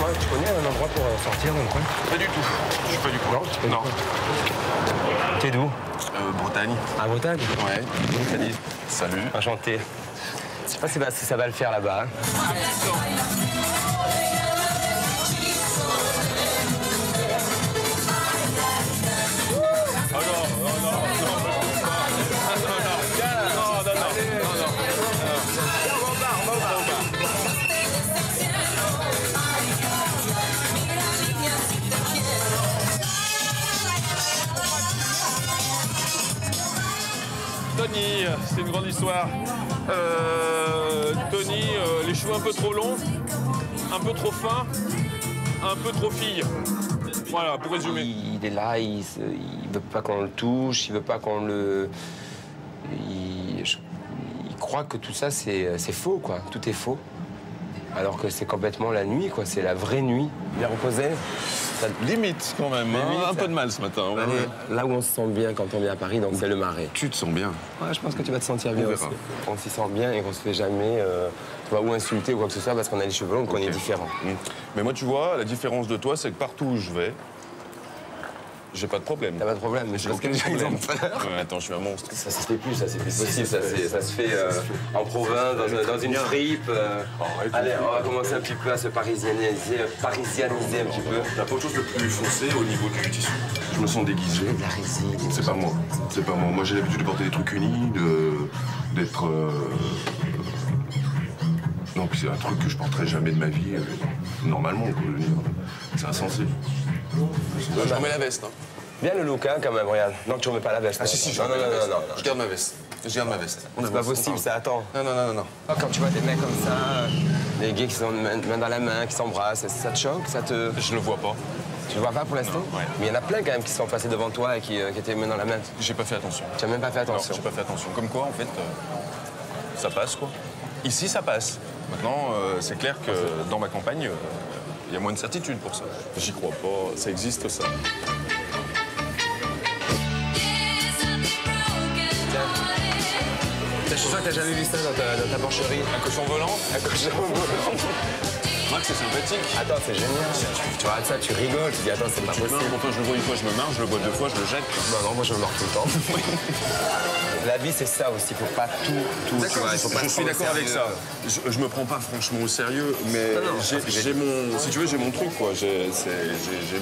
Moi, tu connais un endroit pour sortir dans le coin? Pas du tout. Je suis pas du coin. Non, t'es d'où? Bretagne. À Bretagne? Ouais. Salut. Salut. Enchanté. Je sais pas si ça va le faire là-bas. Hein. Tony, c'est une grande histoire. Tony, les cheveux un peu trop longs, un peu trop fins, un peu trop fille. Voilà, pour résumer. Il est là, il veut pas qu'on le touche, il veut pas qu'on le... Il croit que tout ça, c'est faux, quoi. Tout est faux. Alors que c'est complètement la nuit, quoi. C'est la vraie nuit. Bien reposé. Limite, quand même. Hein. Limite, un peu de mal ce matin. Ouais. Allez, là où on se sent bien quand on vient à Paris, donc c'est le Marais. Tu te sens bien. Ouais, je pense que tu vas te sentir bien aussi. On s'y sent bien et qu'on se fait jamais tu vois, ou insulter ou quoi que ce soit parce qu'on a les cheveux longs, qu'on est différent. Mais moi, tu vois, la différence de toi, c'est que partout où je vais, j'ai pas de problème. T'as pas de problème, mais je pense que les gens ils ont peur. Ouais, attends, je suis un monstre. Ça se fait plus, ça c'est plus possible. Ça se fait en province, dans une fripe. Allez, on va commencer un petit peu à se parisianiser un petit peu. La peau de chose le plus foncé au niveau du tissu. Je me sens déguisé. De la résine. C'est pas moi. C'est pas moi. Moi, j'ai l'habitude de porter des trucs unis, d'être. Non, puis c'est un truc que je porterai jamais de ma vie, normalement, quoi. C'est insensé. Je remets la veste, hein. Bien le look, hein, quand même, regarde. Non, tu remets pas la veste. Ah, si, je non, remets la veste. non. Je garde ma veste. Je garde ma veste. C'est pas possible, ça attend. Non. Quand tu vois des mecs comme ça, des gays qui sont main dans la main, qui s'embrassent, ça te choque, ça te... Je le vois pas. Tu le vois pas pour l'instant? Ouais. Mais il y en a plein quand même qui sont passés devant toi et qui étaient main dans la main. J'ai pas fait attention. Tu as même pas fait attention? Non, j'ai pas fait attention. Comme quoi, en fait, ça passe, quoi. Ici, ça passe. Maintenant, c'est clair que dans ma campagne, il y a moins de certitude pour ça. J'y crois pas. Ça existe, ça. Je suis sûr que t'as jamais vu ça dans ta porcherie. Un cochon volant? Un cochon volant. Max, c'est sympathique. Attends, c'est génial. Tu regardes ça, tu rigoles, tu dis attends, c'est pas possible. Pourtant, je le vois une fois, je me marre, je le vois deux fois, je le jette. Non, moi je me mords tout le temps. La vie, c'est ça aussi, il faut pas tout. Tu vois, faut pas je suis d'accord avec ça. Je me prends pas franchement au sérieux, mais j'ai mon, si tu veux, j'ai mon truc, quoi. J'ai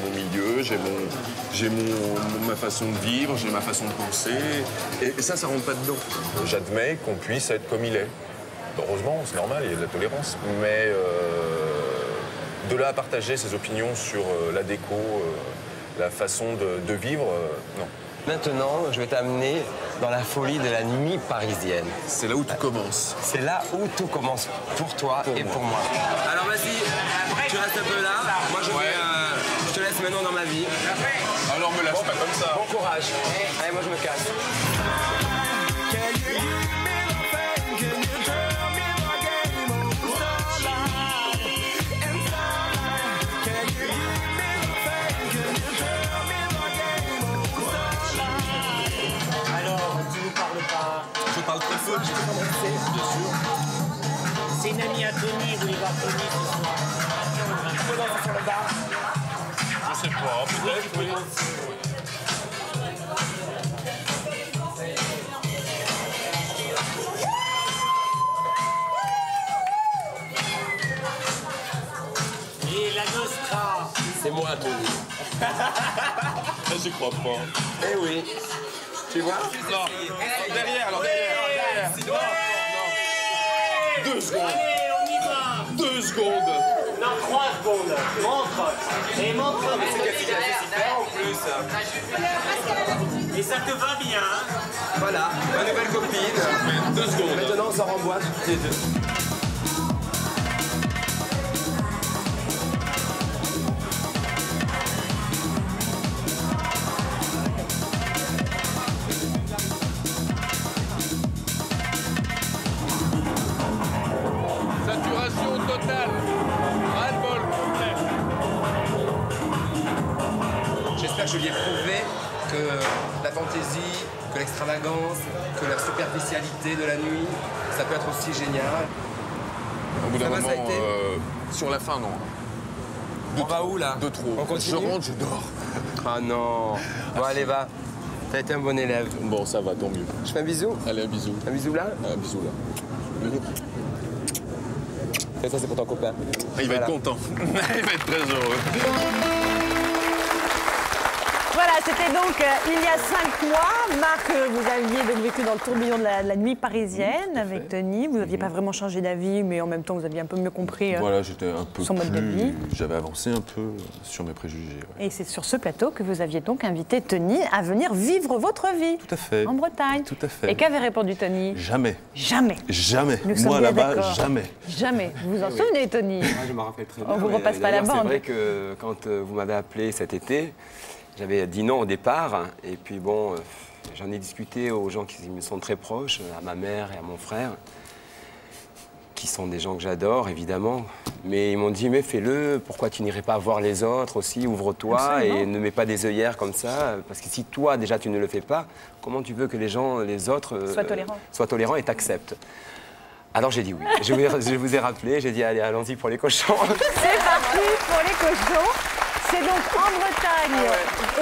mon milieu, j'ai ma façon de vivre, j'ai ma façon de penser, et ça rentre pas dedans. J'admets qu'on puisse être comme il est. Heureusement, c'est normal, il y a de la tolérance, mais de là à partager ses opinions sur la déco, la façon de vivre, non. Maintenant, je vais t'amener dans la folie de la nuit parisienne. C'est là où tout commence. C'est là où tout commence pour toi et pour moi. Alors vas-y, tu restes un peu là. Moi je te laisse maintenant dans ma vie. Alors me lâche pas comme ça. Bon courage. Allez, moi je me casse. Je parle très peu, je peux commencer, bien sûr. C'est une amie à Tony, vous voulez voir Tony ce soir. Tu peux danser sur le bar? Je sais pas, peut-être, oui. Et la Nostra. C'est moi, Tony. J'y crois pas. Eh oui. Tu vois? Non, derrière, alors derrière. Non. 2 secondes. Allez, on y va. 2 secondes. Non, 3 secondes. Montre. Et montre. En plus. Et ça te va bien, hein? Voilà, ma nouvelle copine. 2 secondes. Maintenant, on sort en boîte toutes les deux. Saturation totale. Ras-le-bol complet. J'espère que je lui ai prouvé que la fantaisie, que l'extravagance, que la superficialité de la nuit, ça peut être aussi génial. Au bout d'un Ça va, moment, ça a été sur la fin, non. On va où là? De trop. On continue? Je rentre, je dors. Ah non. Bon, allez, va. T'as été un bon élève. Bon, ça va, tant mieux. Je fais un bisou? Allez, un bisou. Un bisou là? Un bisou là. Et ça, c'est pour ton copain. Il va être content. Il va être très heureux. Voilà, c'était donc il y a 5 mois. Marc, vous aviez donc vécu dans le tourbillon de la nuit parisienne avec Tony. Vous n'aviez pas vraiment changé d'avis, mais en même temps, vous aviez un peu mieux compris Voilà, j'étais un peu son mode de vie. J'avais avancé un peu sur mes préjugés. Ouais. Et c'est sur ce plateau que vous aviez donc invité Tony à venir vivre votre vie. Tout à fait. En Bretagne. Tout à fait. Et qu'avait répondu Tony? Jamais. Jamais. Jamais. Nous sommes Moi, bien là-bas, d'accord. jamais. Jamais. Vous vous en souvenez, Tony? Moi, je me rappelle très bien. On vous mais repasse pas la d'ailleurs, bande. C'est vrai que quand vous m'avez appelé cet été, j'avais dit non au départ. Et puis bon, j'en ai discuté aux gens qui me sont très proches, à ma mère et à mon frère, qui sont des gens que j'adore, évidemment. Mais ils m'ont dit, mais fais-le, pourquoi tu n'irais pas voir les autres aussi, ouvre-toi et ne mets pas des œillères comme ça. Parce que si toi, déjà, tu ne le fais pas, comment tu veux que les gens, les autres, soient tolérants et t'acceptent? Alors j'ai dit oui. Je vous ai rappelé, j'ai dit allez, allons-y pour les cochons. C'est parti pour les cochons. C'est donc en Bretagne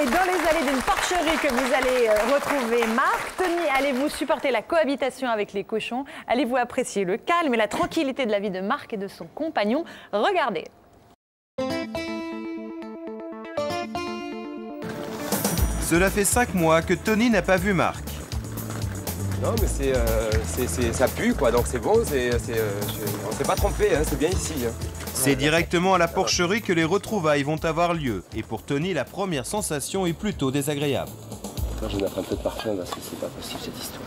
et dans les allées d'une porcherie que vous allez retrouver Marc. Tony, allez-vous supporter la cohabitation avec les cochons? Allez-vous apprécier le calme et la tranquillité de la vie de Marc et de son compagnon? Regardez. Cela fait 5 mois que Tony n'a pas vu Marc. Non mais ça pue quoi, donc c'est bon, on s'est pas trompé, hein, c'est bien ici. Hein. C'est directement à la porcherie que les retrouvailles vont avoir lieu. Et pour Tony, la première sensation est plutôt désagréable. Attends, je vais mettre un peu de parfum parce que c'est pas possible cette histoire.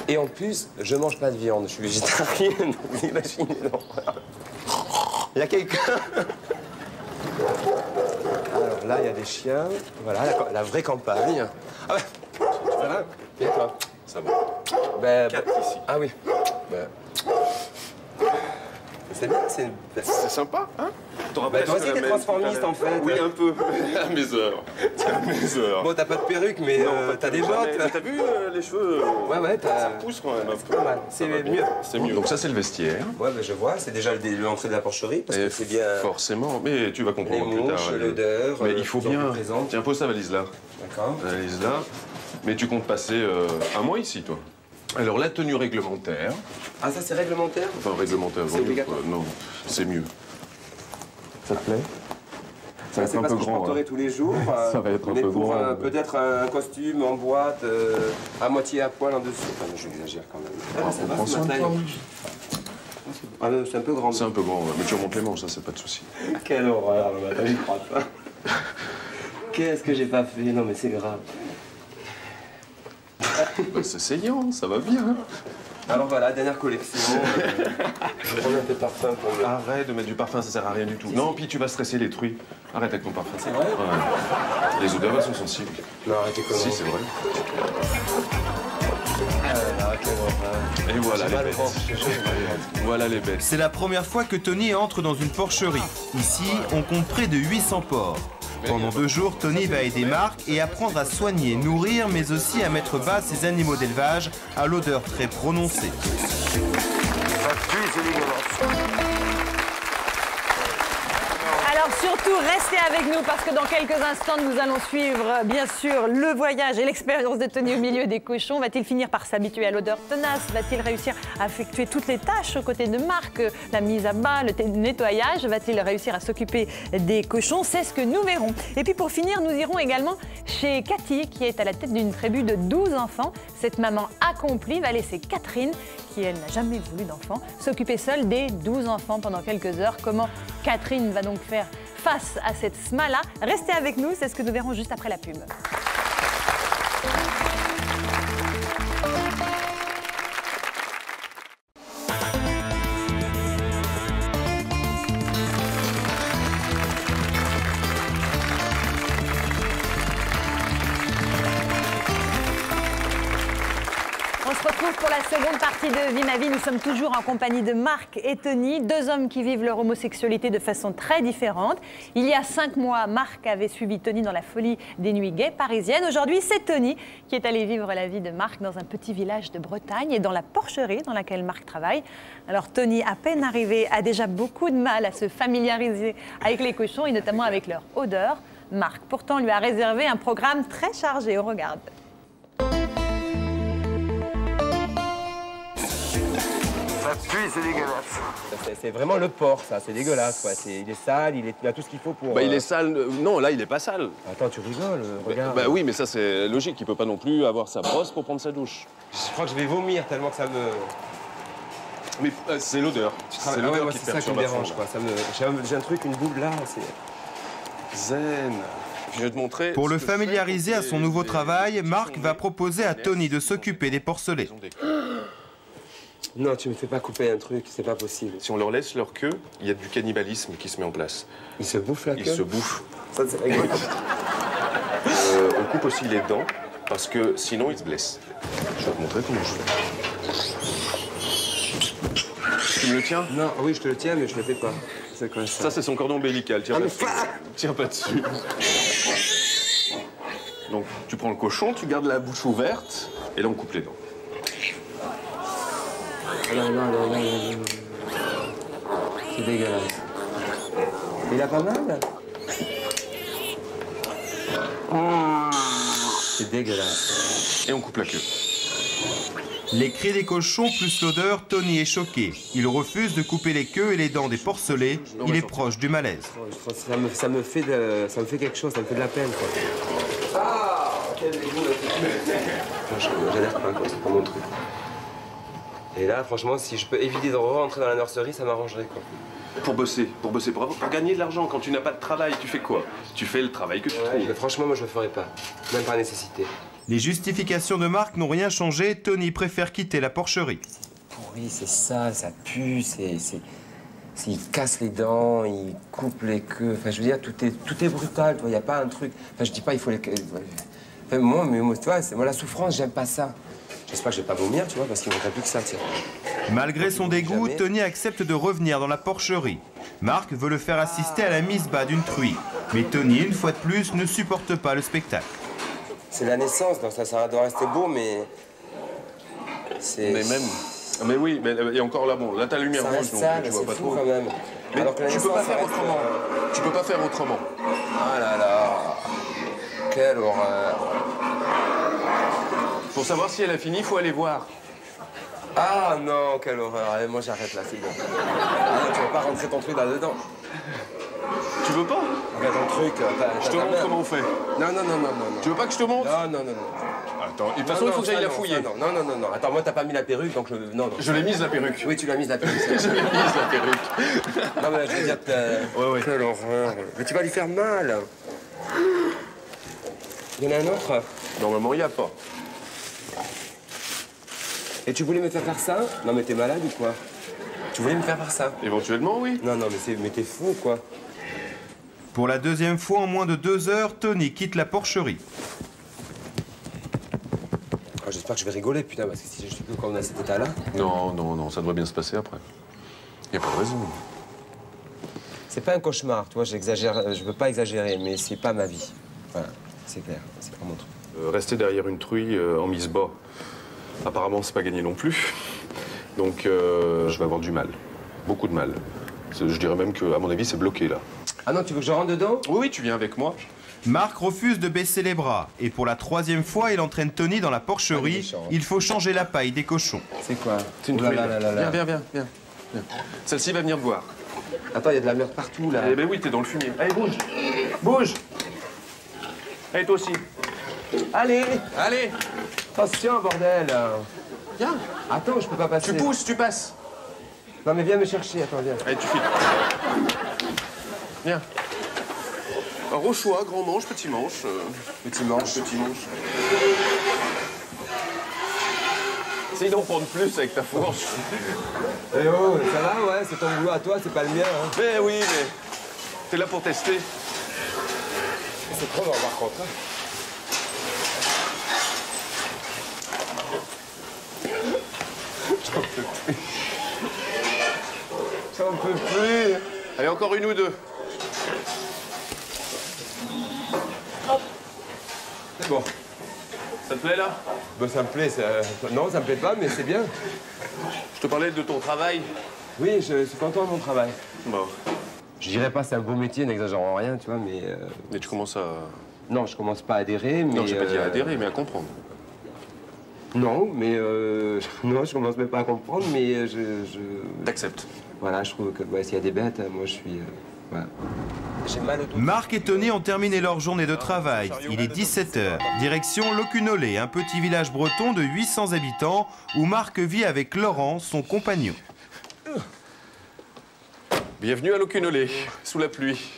Et en plus, je mange pas de viande, je suis végétarien, vous imaginez l'horreur. Il y a quelqu'un. Alors là, il y a des chiens, voilà, la vraie campagne. Ah ben, ça va? Et toi? Ça va. Ben, 4 ici. Ah oui. Ben. C'est bien, C'est sympa, hein? Bah, toi aussi, t'es transformiste en fait. Oui, un peu. À mes heures. À mes heures. Bon, t'as pas de perruque, mais t'as des bottes. T'as vu les cheveux? Ouais, Ça pousse quand même un peu. Pas mal. C'est mieux. C'est mieux. Donc ça, c'est le vestiaire. Ouais, bah, je vois. C'est déjà l'entrée de la porcherie parce que c'est bien. Forcément, mais tu vas Les comprendre plus tard. mouches, l'odeur. Mais il faut bien. Tiens, pose ta valise là. D'accord. La valise là. Mais tu comptes passer un mois ici, toi. Alors, la tenue réglementaire. Ah, ça, c'est réglementaire? Enfin, réglementaire, C'est obligatoire. non, c'est mieux. Ça te plaît? Ça va être un peu grand. Je porterai tous les jours. Ça va être un mais peu pour grand. peut-être un costume en boîte, à moitié à poil en dessous. Enfin, j'exagère quand même. Ah, ça va, prends c'est soin ma de taille. toi. Ah, c'est un peu grand. C'est un peu grand, ouais. Mais tu remontes les manches, ça, c'est pas de souci. Quelle horreur, j'y crois pas. Qu'est-ce que j'ai pas fait? Non, mais c'est grave. Bah, c'est saillant, ça va bien. Alors voilà, dernière collection. Je vais prendre un peu de parfum pour le... Arrête de mettre du parfum, ça sert à rien du tout. Non, puis tu vas stresser les truies. Arrête avec ton parfum. C'est vrai? Ouais. Les odeurs, elles sont sensibles. Non, arrêtez comment? Si, c'est vrai. Quelle horreur. Et voilà J'ai les mal bêtes. au ventre, je sais. Voilà les bêtes. C'est la première fois que Tony entre dans une porcherie. Ici, on compte près de 800 porcs. Pendant 2 jours, Tony va aider Marc et apprendre à soigner, nourrir, mais aussi à mettre bas ces animaux d'élevage à l'odeur très prononcée. Alors surtout, restez avec nous parce que dans quelques instants, nous allons suivre bien sûr le voyage et l'expérience de Tony au milieu des cochons. Va-t-il finir par s'habituer à l'odeur tenace? Va-t-il réussir à effectuer toutes les tâches aux côtés de Marc? La mise à bas, le nettoyage? Va-t-il réussir à s'occuper des cochons? C'est ce que nous verrons. Et puis pour finir, nous irons également chez Cathy qui est à la tête d'une tribu de 12 enfants. Cette maman accomplie va laisser Catherine, qui elle n'a jamais voulu d'enfant, s'occuper seule des 12 enfants pendant quelques heures. Comment Catherine va donc faire face à cette smala? Restez avec nous, c'est ce que nous verrons juste après la pub. On se retrouve pour la seconde partie de Vie ma vie. Nous sommes toujours en compagnie de Marc et Tony, deux hommes qui vivent leur homosexualité de façon très différente. Il y a 5 mois, Marc avait suivi Tony dans la folie des nuits gays parisiennes. Aujourd'hui, c'est Tony qui est allé vivre la vie de Marc dans un petit village de Bretagne et dans la porcherie dans laquelle Marc travaille. Alors Tony, à peine arrivé, a déjà beaucoup de mal à se familiariser avec les cochons et notamment avec leur odeur. Marc, pourtant, lui a réservé un programme très chargé. On regarde. Ça pue, c'est dégueulasse. C'est vraiment le porc, ça. C'est dégueulasse, quoi. Il est sale, il a tout ce qu'il faut pour... Bah, il est sale. Non, là, il est pas sale. Attends, tu rigoles, regarde. Bah oui, mais ça, c'est logique. Il peut pas non plus avoir sa brosse pour prendre sa douche. Je crois que je vais vomir tellement que ça me... Mais c'est l'odeur. C'est l'odeur qui c'est ça qui me dérange, quoi. J'ai un truc, une boule là, c'est... Zen. Je vais te montrer. Pour le familiariser à son nouveau travail, Marc va proposer à Tony de s'occuper des porcelets. Non, tu me fais pas couper un truc, c'est pas possible. Si on leur laisse leur queue, il y a du cannibalisme qui se met en place. Ils se bouffent la queue? Ils se bouffent. Ça, c'est rigolo. On coupe aussi les dents, parce que sinon ils se blessent. Je vais te montrer comment je fais. Tu me le tiens? Non, oui, je te le tiens, mais je le fais pas. C'est quoi ça? Ça, c'est son cordon ombilical. Tiens, tiens pas dessus. Donc, tu prends le cochon, tu gardes la bouche ouverte, et là, on coupe les dents. Non. C'est dégueulasse. Il a pas mal? C'est dégueulasse. Et on coupe la queue. Les cris des cochons plus l'odeur, Tony est choqué. Il refuse de couper les queues et les dents des porcelets. Il est proche du malaise. Ça me fait quelque chose, ça me fait de la peine, quoi. Ah, quel dégoût, là. J'adhère pas, quoi, c'est pas mon truc. Et là, franchement, si je peux éviter de rentrer dans la nurserie, ça m'arrangerait, quoi. Pour bosser, pour gagner de l'argent. Quand tu n'as pas de travail, tu fais quoi? Tu fais le travail que tu trouves. Mais franchement, moi, je le ferais pas. Même par nécessité. Les justifications de Marc n'ont rien changé. Tony préfère quitter la porcherie. Oui, c'est sale, ça pue, il casse les dents, il coupe les queues. Enfin, je veux dire, tout est brutal, il n'y a pas un truc... Enfin, je dis pas, il faut les... Enfin, moi, tu vois, moi, la souffrance, j'aime pas ça. J'espère que je vais pas vomir, tu vois, parce qu'il ne manquerait plus que ça, tiens. Malgré son dégoût, Tony accepte de revenir dans la porcherie. Marc veut le faire assister à la mise bas d'une truie. Mais Tony, une fois de plus, ne supporte pas le spectacle. C'est la naissance, donc ça doit rester beau, mais... Mais même... Mais oui, mais et encore là, bon, là t'as la lumière rouge, donc tu vois pas trop. Quand même. Mais alors que tu peux pas faire autrement. Tu peux pas faire autrement. Ah là là, quelle horreur. Pour savoir si elle a fini, il faut aller voir. Ah non, quelle horreur. Allez, moi j'arrête là, c'est bon. Ah, tu vas pas rentrer ton truc là-dedans. Tu veux pas? Regarde ton truc. Je te montre comment on fait. Non. Tu veux pas que je te montre? Non. Attends, de toute façon, il faut que j'aille la fouiller. Non. Attends, moi, t'as pas mis la perruque, donc non. Je l'ai mise, la perruque. Oui, tu l'as mise, la perruque. Je l'ai mise, la perruque. Non, mais je veux dire que... Ouais. Quelle horreur. Mais tu vas lui faire mal. Il y en a un autre? Normalement, il n'y a pas. Et tu voulais me faire ça? Non, mais t'es malade ou quoi? Tu voulais me faire ça? Éventuellement, oui. Non, mais t'es fou, quoi. Pour la deuxième fois en moins de 2 heures, Tony quitte la porcherie. Oh, j'espère que je vais rigoler, putain, parce que si je suis plus comme on a cet état-là... Non, ça doit bien se passer après. Il n'y a pas de raison. C'est pas un cauchemar, tu vois, j'exagère, je veux pas exagérer, mais c'est pas ma vie. Voilà, c'est clair, c'est pas mon truc. Rester derrière une truie en mise bas, apparemment, c'est pas gagné non plus. Donc, je vais avoir du mal. Beaucoup de mal. Je dirais même que, à mon avis, c'est bloqué, là. Ah non, tu veux que je rentre dedans? Oui, tu viens avec moi. Marc refuse de baisser les bras. Et pour la 3e fois, il entraîne Tony dans la porcherie. Il faut changer la paille des cochons. C'est quoi? C'est une truie. Viens. Celle-ci va venir te voir. Attends, il y a de la merde partout, là. Eh ben oui, t'es dans le fumier. Allez, bouge. Allez, toi aussi. Allez. Attention, bordel. Viens. Attends, je peux pas passer. Tu pousses, tu passes. Non, mais viens me chercher, attends, viens. Allez, tu files. Viens. Alors, au choix, grand manche, petit manche. Petit manche. Essaye d'en prendre plus avec ta fourche. Eh oh, ça va, ouais, c'est ton boulot à toi, c'est pas le mien, hein. Mais oui, mais t'es là pour tester. C'est trop, par contre, hein. J'en peux plus. Allez, encore une ou deux. C'est bon. Ça te plaît, là? Bah, ça me plaît. Non, ça me plaît pas, mais c'est bien. Je te parlais de ton travail. Oui, je suis content de mon travail. Bon. Je dirais pas c'est un beau métier, n'exagérons rien, tu vois, mais... Mais tu commences à... Non, je commence pas à adhérer, mais... Non, j'ai pas dit à adhérer, mais à comprendre. Non, mais... Non, je commence même pas à comprendre, mais T'acceptes. Voilà, je trouve que ouais, s'il y a des bêtes, moi je suis... Voilà. J'ai mal au dos. Marc et Tony ont terminé leur journée de travail. Il est 17 h. Direction Locunolé, un petit village breton de 800 habitants où Marc vit avec Laurent, son compagnon. Bienvenue à Locunolé, sous la pluie.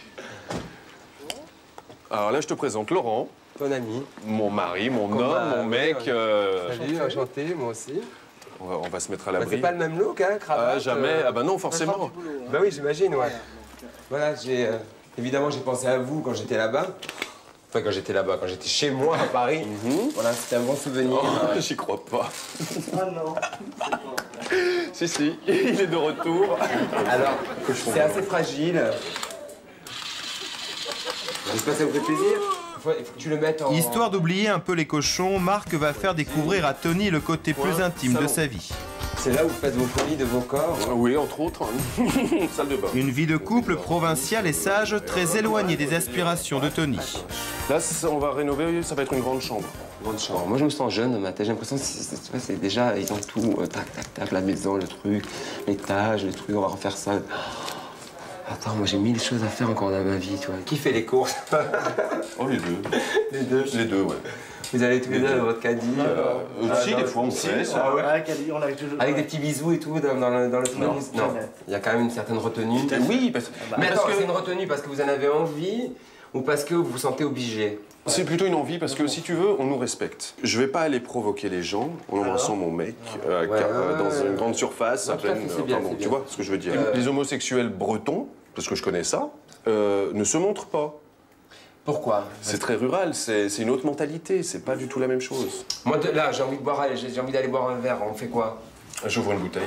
Alors là, je te présente Laurent. Ton ami. Mon mari, mon homme, mon mec. Salut, enchanté, moi aussi. On va se mettre à Bah, l'abri. c'est pas le même look, hein, cravate. Jamais. Ah bah non, forcément. Bah oui, j'imagine, ouais. Voilà, évidemment, j'ai pensé à vous quand j'étais là-bas. Enfin, quand j'étais là-bas, quand j'étais chez moi à Paris. Voilà, c'était un bon souvenir. Oh, j'y crois pas. Ah non. Si, si, il est de retour. Alors, c'est assez fragile. J'espère que ça vous fait plaisir. Il faut que tu le mettes en... Histoire d'oublier un peu les cochons, Marc va faire découvrir à Tony le côté plus intime de sa vie. C'est là où vous faites vos folies de vos corps. Oui, entre autres. Salle de bain. Une vie de couple provinciale et sage, très éloignée des aspirations de Tony. Là, on va rénover, ça va être une grande chambre. Grande chambre. Moi, je me sens jeune dans ma tête. J'ai l'impression que c'est déjà, ils ont tout. Tac, tac, tac, la maison, le truc, l'étage, le truc, on va refaire ça. Attends, moi, j'ai 1000 choses à faire encore dans ma vie, tu vois. Qui fait les courses? Oh, les deux. Les deux. Les deux, ouais. Vous allez tous les deux dans votre caddie. Si, des fois, on fait ça. Ah ouais. On avait toujours... Avec des petits bisous et tout dans le Non. Non, il y a quand même une certaine retenue. Oui, parce que... Mais attends, c'est une retenue parce que vous en avez envie ou parce que vous vous sentez obligé? C'est plutôt une envie parce que si tu veux, on nous respecte. Je vais pas aller provoquer les gens en embrassant mon mec dans une grande surface. Non, tout à fait, c'est bien, c'est tu bien. vois ce que je veux dire? Les homosexuels bretons, parce que je connais ça, ne se montrent pas. Pourquoi? C'est très rural, c'est une autre mentalité, c'est pas du tout la même chose. Moi, là, j'ai envie d'aller boire un verre. On fait quoi? J'ouvre une bouteille.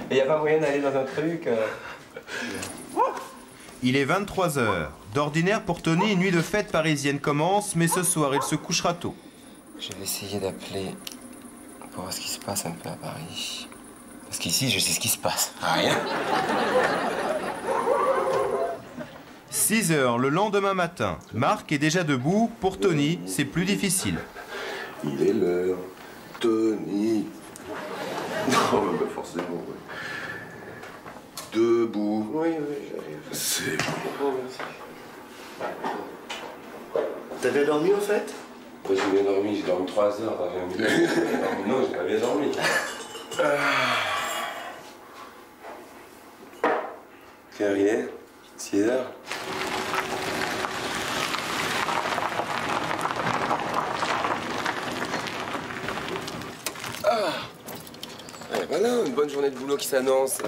Et y a pas moyen d'aller dans un truc Il est 23 h. D'ordinaire pour Tony, une nuit de fête parisienne commence, mais ce soir, il se couchera tôt. Je vais essayer d'appeler pour voir ce qui se passe un peu à Paris. Parce qu'ici, je sais ce qui se passe. Rien. 6 h le lendemain matin. Marc est déjà debout. Pour Tony, c'est plus difficile. Il est l'heure, Tony. Non, mais pas forcément, ouais. Debout. Oui, j'arrive. C'est bon. T'as bien dormi au fait? Moi, j'ai bien dormi, j'ai dormi 3 heures. Non, j'ai pas bien dormi. Quelle heure il est? 6 heures. Et voilà, une bonne journée de boulot qui s'annonce.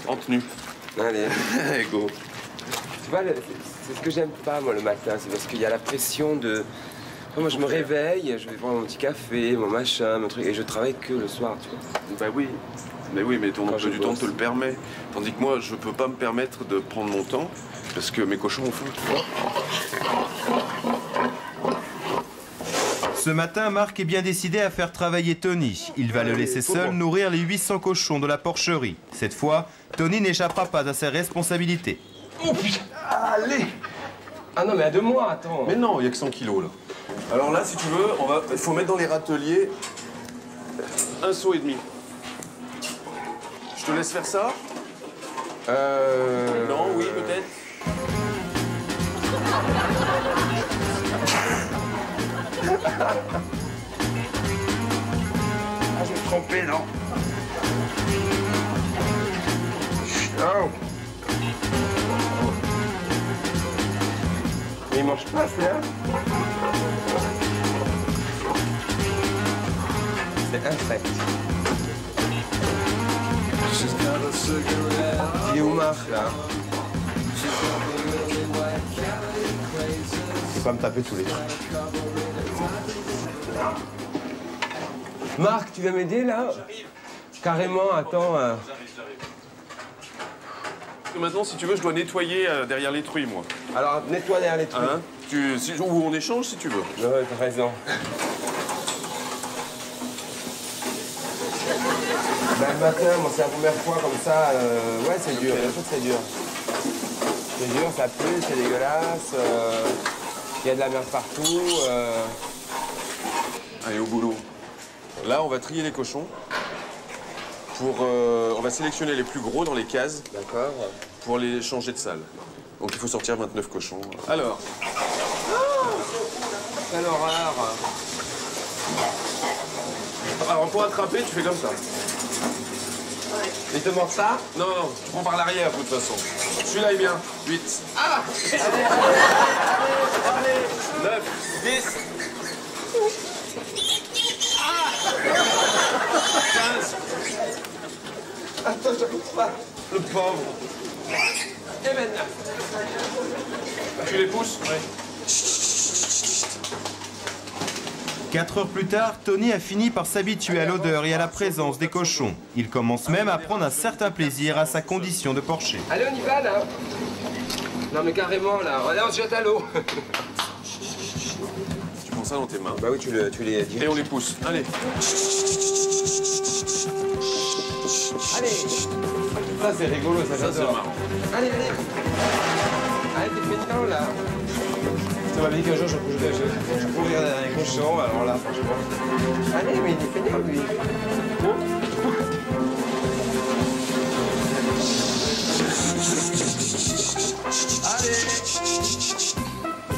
En tenue. Allez. Go. Tu vois, c'est ce que j'aime pas, moi, le matin. C'est parce qu'il y a la pression de... Moi, je me réveille, je vais prendre mon petit café, mon machin, mon truc, et je travaille que le soir, tu vois. Bah oui. Mais oui, mais ton Quand emploi je du temps bosse. te le permet. Tandis que moi, je peux pas me permettre de prendre mon temps parce que mes cochons ont faim. Ce matin, Marc est bien décidé à faire travailler Tony. Il va le laisser seul nourrir les 800 cochons de la porcherie. Cette fois, Tony n'échappera pas à ses responsabilités. Oh putain, allez. Ah non, mais à 2 mois, attends. Mais non, il y a que 100 kilos là. Alors là, si tu veux, il faut mettre dans les râteliers 1,5 seau. Je te laisse faire ça? Non, oui, peut-être. Ah, je me suis trompé, non. Oh. Mais il mange pas, c'est là. C'est infect. Il est où Marc, là? Je vais pas me taper tous les trucs. Marc, tu viens m'aider là? J'arrive. Carrément, attends. Parce que maintenant, si tu veux, je dois nettoyer derrière les truies, moi. Alors, nettoie derrière les trucs. Hein? Ou on échange si tu veux. Ouais, t'as raison. Ben, le matin, moi, c'est la première fois comme ça. Ouais, c'est dur. Bien sûr que c'est dur. C'est dur, ça pue, c'est dégueulasse. Il y a de la merde partout. Allez, au boulot. Là, on va trier les cochons. On va sélectionner les plus gros dans les cases. D'accord. Pour les changer de salle. Donc, il faut sortir 29 cochons. Alors. Quelle horreur. Alors, pour attraper, tu fais comme ça. Il te manque ça? Non, non, tu prends par l'arrière, de toute façon. Celui-là est bien. 8. Ah! Allez, 9, 10. 15. Attends, j'arrive pas. Le pauvre. Et maintenant? Tu les pousses? Oui. 4 heures plus tard, Tony a fini par s'habituer à l'odeur et à la présence des cochons. Il commence même à prendre un certain plaisir à sa condition de porcher. Allez, on y va là. Non mais carrément là. Allez, on se jette à l'eau. Tu prends ça dans tes mains. Bah oui, tu les Et on les pousse. Allez. Allez. Ça c'est rigolo, ça Ça, c'est j'adore. marrant. Allez, allez. Allez, t'es feignant là. Ça m'a dit qu'un jour je couvrirais derrière les cochons, alors là franchement. Allez, mais il est feignant lui. Allez.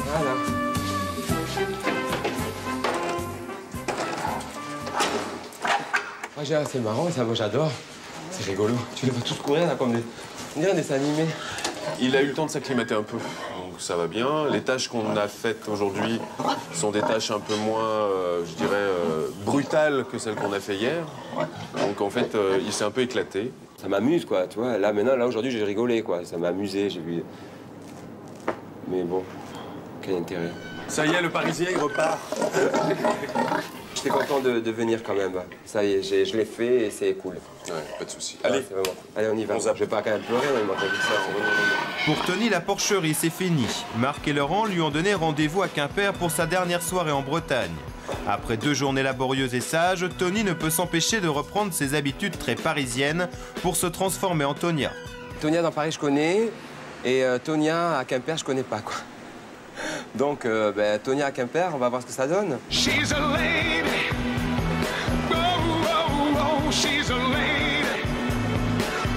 Voilà. Ah, c'est marrant ça, moi j'adore. C'est rigolo. Tu les vois tous courir là comme des... On dirait des dessins animés. Il a eu le temps de s'acclimater un peu, donc ça va bien. Les tâches qu'on a faites aujourd'hui sont des tâches un peu moins, je dirais, brutales que celles qu'on a fait hier. Donc en fait, il s'est un peu éclaté. Ça m'amuse quoi, tu vois. Là maintenant, là aujourd'hui j'ai rigolé quoi. Ça m'a amusé, j'ai vu. Mais bon, quel intérêt. Ça y est, le Parisien, il repart. J'étais content de venir quand même. Ça y est, je l'ai fait et c'est cool. Ouais, pas de souci. Allez, Allez, c'est vraiment cool. Allez, on y va. On zappe. Je vais pas quand même pleurer, mais moi j'ai vu ça. Pour Tony, la porcherie, c'est fini. Marc et Laurent lui ont donné rendez-vous à Quimper pour sa dernière soirée en Bretagne. Après 2 journées laborieuses et sages, Tony ne peut s'empêcher de reprendre ses habitudes très parisiennes pour se transformer en Tonia. Tonia dans Paris, je connais. Et Tonia à Quimper, je connais pas quoi. Donc, Tonia à Quimper, on va voir ce que ça donne. She's a lady. Oh, oh, oh, she's a lady.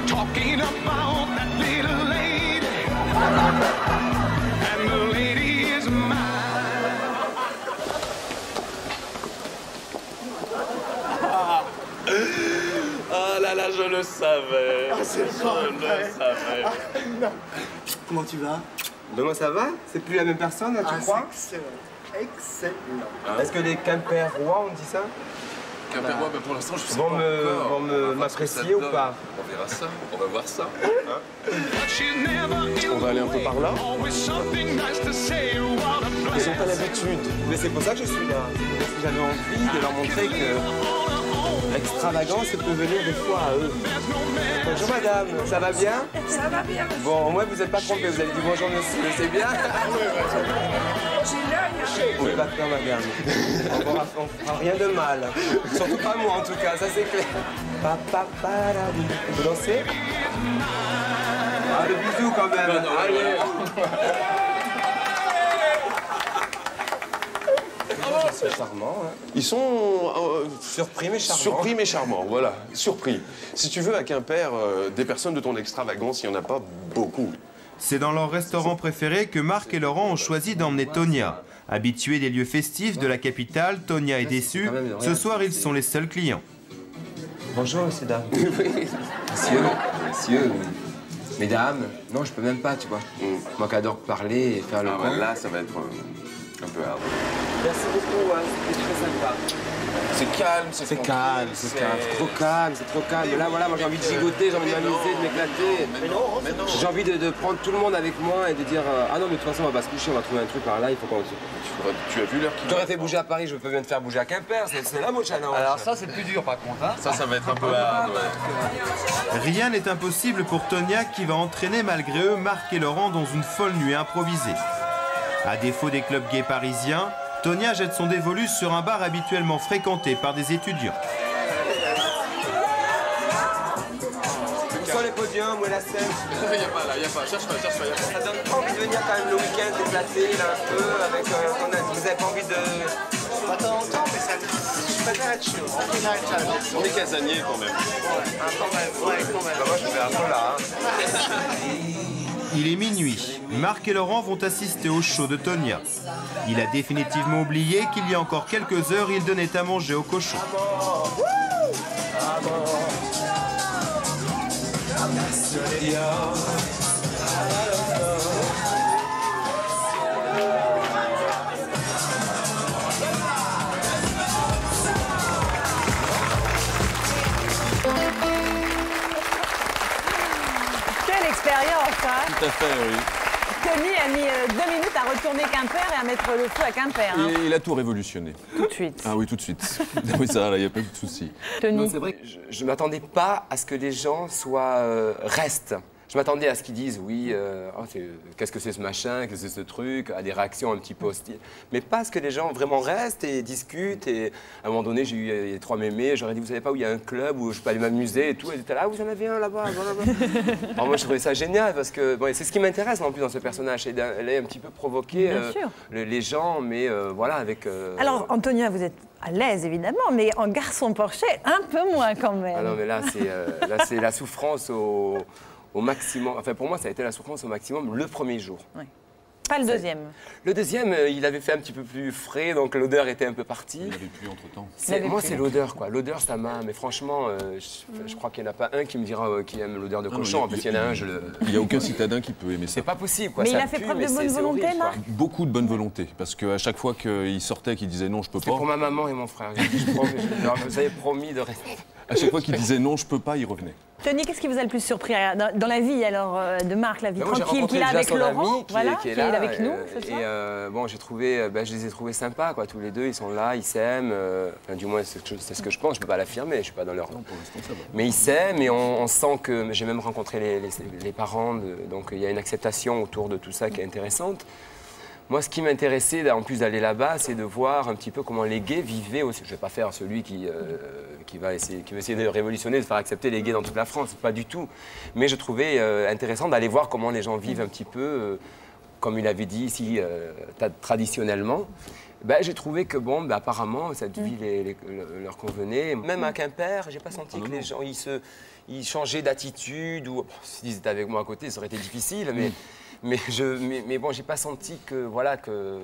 Talking about that little lady. And the lady is mine. Ah là là, je le savais. Ah, c'est je pas le vrai. savais. Ah, non. Comment tu vas? Demain, ça va? C'est plus la même personne, là, tu crois? C'est excellent. Excellent. Est-ce que les Quimperois, on dit ça? Quimperois, bah, pour l'instant, je sais Vont pas encore. me m'apprécier ou pas? On verra ça, on va voir ça. She's never On va aller un peu par là. always something nice to say. What a Ils blast. ont pas l'habitude. Mais c'est pour ça que je suis là. Parce que j'avais envie de leur montrer que l'extravagance peut venir des fois à eux. Bonjour madame, ça va bien? Ça va bien, monsieur. Bon, au moins vous n'êtes pas trompé, vous avez dit bonjour monsieur, c'est bien? J'ai l'œil. Vous n'êtes pas peur madame. On fera rien de mal. Surtout pas moi en tout cas, ça c'est clair. Vous dansez? Ah, le bisou quand même. Allez. C'est charmant, hein. Ils sont Surpris mais charmants. surpris mais charmants, voilà. Surpris. Si tu veux, à Quimper, des personnes de ton extravagance, il n'y en a pas beaucoup. C'est dans leur restaurant préféré que Marc et Laurent ont choisi d'emmener Tonia. Habitués des lieux festifs de la capitale, Tonia est déçue. Ce soir, ils sont les seuls clients. Bonjour, monsieur, dame. Monsieur, mesdames. Non, je peux même pas, tu vois. Moi qui adore parler et faire le con. Là, ça va être un peu hard. Merci beaucoup, hein, c'était très sympa. C'est calme, c'est C'est calme, c'est calme, c'est trop calme, c'est trop calme. Là, voilà, moi j'ai envie de gigoter, j'ai envie de m'amuser, de m'éclater. J'ai envie de prendre tout le monde avec moi et de dire ah non, mais de toute façon, on va pas se coucher, on va trouver un truc par là, il faut qu'on. Tu as vu l'heure qui T'aurais fait bouger à Paris, je peux bien te faire bouger à Quimper, c'est là mon challenge. Alors ça, c'est plus dur par contre. Hein. Ça va être un peu hard, ouais. Rien n'est impossible pour Tonia qui va entraîner malgré eux Marc et Laurent dans une folle nuit improvisée. À défaut des clubs gays parisiens, Tonia jette son dévolu sur un bar habituellement fréquenté par des étudiants. Où sont les podiums, où est la scène? Il n'y a pas là, il n'y a pas. Cherche pas, cherche pas. Ça donne pas envie de venir quand même le week-end d'éclater là un peu avec vous avez pas envie de. Pas de temps en temps, mais ça, je préfère être chaud. On préfère être chaud. On est casanier quand même. Quand même, ouais, quand même. Bah, moi je fais un peu là. Hein. Il est minuit. Marc et Laurent vont assister au show de Tonia. Il a définitivement oublié qu'il y a encore quelques heures, il donnait à manger aux cochons. Quelle expérience, hein? Tout à fait, oui. Tony a mis 2 minutes à retourner Quimper et à mettre le feu à Quimper. Hein. Il a tout révolutionné. Tout de suite. Ah oui, tout de suite. Oui, ça, là, il n'y a pas de souci. Tony. C'est vrai que je ne m'attendais pas à ce que les gens restent. Je m'attendais à ce qu'ils disent oui, qu'est-ce que c'est ce machin, qu'est-ce que c'est ce truc, à des réactions un petit peu hostiles. Mais pas à ce que les gens vraiment restent et discutent. Et à un moment donné, j'ai eu les 3 mémés, j'aurais dit, vous savez pas où il y a un club où je peux aller m'amuser et tout. Ils étaient là, ah, vous en avez un là-bas. Alors moi, je trouvais ça génial parce que bon, c'est ce qui m'intéresse en plus dans ce personnage, c'est d'aller un petit peu provoquer les gens, mais voilà, avec. Alors, Antonia, vous êtes à l'aise évidemment, mais en garçon porché, un peu moins quand même. Ah non, mais là, c'est la souffrance au maximum. Enfin, pour moi, ça a été la souffrance au maximum le premier jour. Oui. Pas le deuxième. Le deuxième, il avait fait un petit peu plus frais, donc l'odeur était un peu partie. Il n'avait plus entre-temps. Moi, c'est l'odeur, quoi. L'odeur, ça m'a... Mais franchement, je crois qu'il n'y en a pas un qui me dira qu'il aime l'odeur de cochon. En plus, il y en a un, je le... Il n'y a aucun citadin qui peut aimer ça. C'est pas possible, quoi. Mais ça il a fait pue, preuve mais de bonne c'est volonté, horrible, quoi. Marc. Beaucoup de bonne volonté, parce qu'à chaque fois qu'il sortait, qu'il disait non, je peux C'est pas. pour ma maman et mon frère. Vous avez promis de rester. À chaque fois qu'il disait non, je peux pas, il revenait. Tony, qu'est-ce qui vous a le plus surpris dans la vie alors de Marc, la vie Moi, j'ai tranquille rencontré qu'il a déjà avec son Laurent, ami voilà, qui est qui est là, avec nous ce soir. Et bon, je les ai trouvés sympas, quoi. Tous les deux, ils sont là, ils s'aiment. Enfin, du moins, c'est ce que je pense. Je peux pas l'affirmer. Je suis pas dans leur. Non, pour l'instant, ça va. Mais ils s'aiment et on sent que j'ai même rencontré les parents, donc il y a une acceptation autour de tout ça qui est intéressante. Moi, ce qui m'intéressait, en plus d'aller là-bas, c'est de voir un petit peu comment les gays vivaient aussi. Je ne vais pas faire celui qui va essayer de révolutionner, de faire accepter les gays dans toute la France, pas du tout. Mais je trouvais intéressant d'aller voir comment les gens vivent un petit peu, comme il avait dit ici, traditionnellement. Ben, j'ai trouvé que, bon, ben, apparemment, cette vie leur convenait. Même à Quimper, j'ai pas senti que les gens ils changeaient d'attitude. Ou s'ils étaient avec moi à côté, ça aurait été difficile. Mais bon, j'ai pas senti que, voilà, que...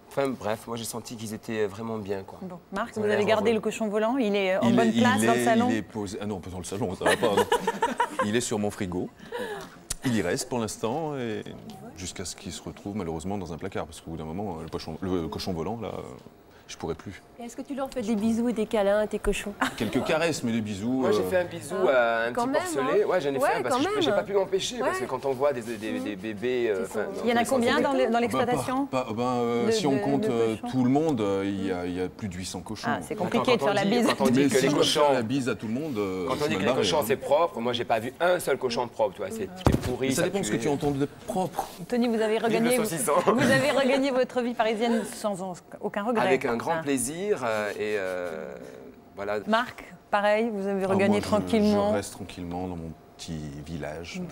Enfin, bref, moi, j'ai senti qu'ils étaient vraiment bien, quoi. Bon. Marc, vous avez gardé le cochon volant? Il est en bonne place dans le salon? Il est posé... Ah non, pas dans le salon, ça va pas. Non. Il est sur mon frigo. Il y reste pour l'instant, et jusqu'à ce qu'il se retrouve malheureusement dans un placard. Parce qu'au bout d'un moment, le cochon volant, là, je pourrais plus. Est-ce que tu leur fais des bisous et des câlins à tes cochons? Quelques caresses, mais des bisous. Moi, j'ai fait un bisou à un petit porcelet. Ouais, j'en ai fait un parce que j'ai pas pu m'empêcher. Parce que quand on voit des bébés... il y en a combien dans l'exploitation? Si on compte tout le monde, il y a plus de 800 cochons. Ah, c'est compliqué de faire la bise. Quand on dit que les cochons... la bise à tout le monde... Quand on dit que les cochons, c'est propre, moi, j'ai pas vu un seul cochon propre. C'est pourri, ça dépend ce que tu entends de propre. Tony, vous avez regagné votre vie parisienne sans aucun regret. Avec un grand plaisir. Et voilà. Marc, pareil, vous avez regagné tranquillement. Je reste tranquillement dans mon petit village. Bon.